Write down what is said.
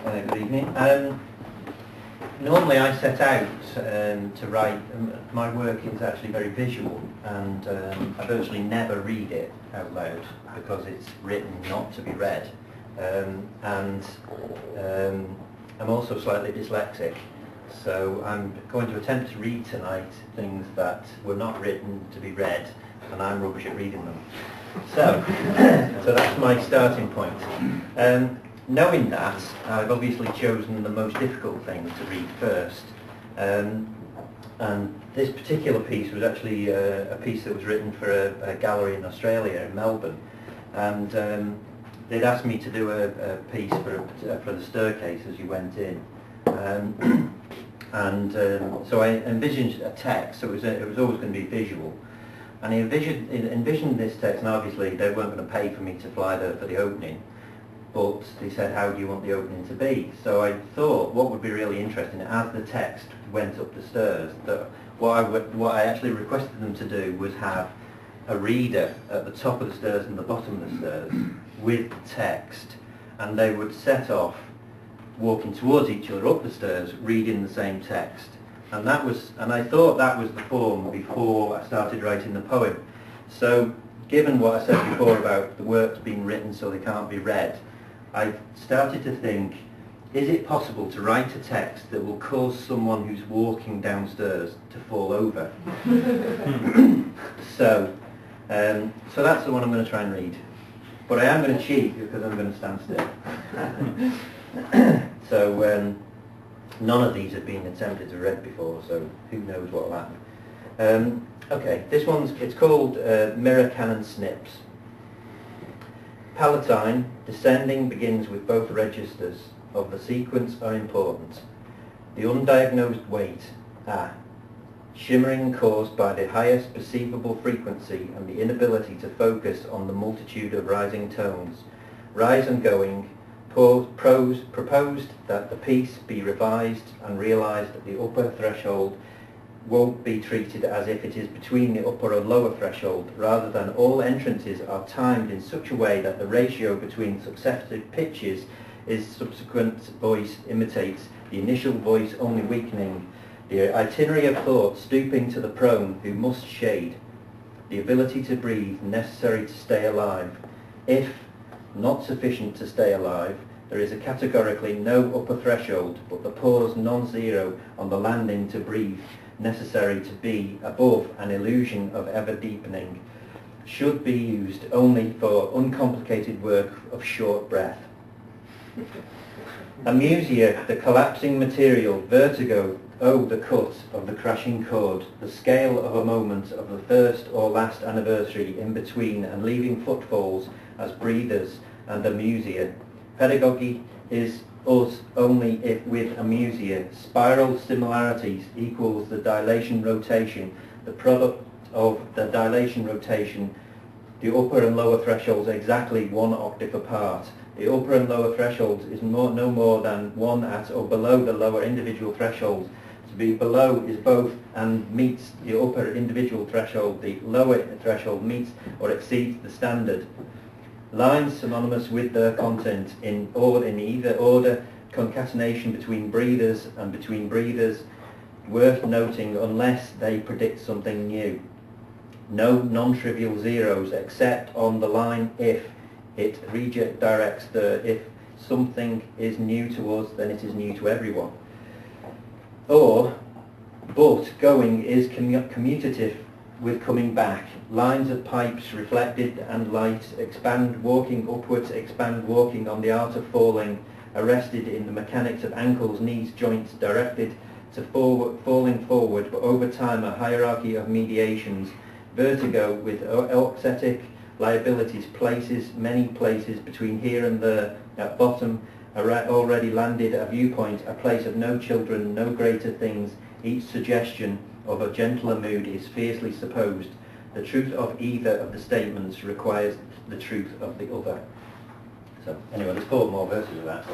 Good evening. Normally I set out to write, my work is actually very visual, and I virtually never read it out loud because it's written not to be read. I'm also slightly dyslexic, so I'm going to attempt to read tonight things that were not written to be read, and I'm rubbish at reading them. So, so that's my starting point. Knowing that, I've obviously chosen the most difficult thing to read first. And this particular piece was actually a piece that was written for a gallery in Australia, in Melbourne. And they'd asked me to do a piece for the staircase as you went in. So I envisioned a text, so it was always going to be visual. And I envisioned this text, and obviously they weren't going to pay for me to fly there for the opening. But they said, how do you want the opening to be? So I thought what would be really interesting, as the text went up the stairs, that what I actually requested them to do was have a reader at the top of the stairs and the bottom of the stairs with text, and they would set off walking towards each other up the stairs, reading the same text. And I thought that was the form before I started writing the poem. So given what I said before about the works being written so they can't be read, I started to think, is it possible to write a text that will cause someone who's walking downstairs to fall over? So that's the one I'm going to try and read. But I am going to cheat because I'm going to stand still. So none of these have been attempted to read before, so who knows what will happen. Okay, it's called Mirror Cannon Snips. Palatine, descending begins with both registers of the sequence are important. The undiagnosed weight, shimmering caused by the highest perceivable frequency and the inability to focus on the multitude of rising tones. Rise and going, proposed that the piece be revised and realized that the upper threshold won't be treated as if it is between the upper and lower threshold, rather than all entrances are timed in such a way that the ratio between successive pitches is subsequent voice imitates the initial voice, only weakening the itinerary of thought, stooping to the prone who must shade the ability to breathe necessary to stay alive. If not sufficient to stay alive, there is a categorically no upper threshold, but the pause non-zero on the landing to breathe necessary to be above an illusion of ever deepening, should be used only for uncomplicated work of short breath. Amusia, the collapsing material, vertigo, oh the cut of the crashing chord, the scale of a moment of the first or last anniversary in between and leaving footfalls as breathers and amusia. Pedagogy is us only if with amusia. Spiral similarities equals the dilation rotation. The product of the dilation rotation, the upper and lower thresholds exactly one octave apart. The upper and lower thresholds is no more than one at or below the lower individual thresholds. To be below is both and meets the upper individual threshold. The lower threshold meets or exceeds the standard. Lines synonymous with their content in either order, concatenation between breathers and between breathers, worth noting unless they predict something new. No non-trivial zeros except on the line if it redirects if something is new to us, then it is new to everyone. Or, but going is commutative with coming back. Lines of pipes reflected and light, expand walking upwards, expand walking on the art of falling, arrested in the mechanics of ankles, knees, joints, directed to falling forward, but over time a hierarchy of mediations. Vertigo with auxetic liabilities, places, many places between here and there, at bottom, already landed, a viewpoint, a place of no children, no greater things. Each suggestion of a gentler mood is fiercely supposed. The truth of either of the statements requires the truth of the other. So anyway, there's 4 more verses of that.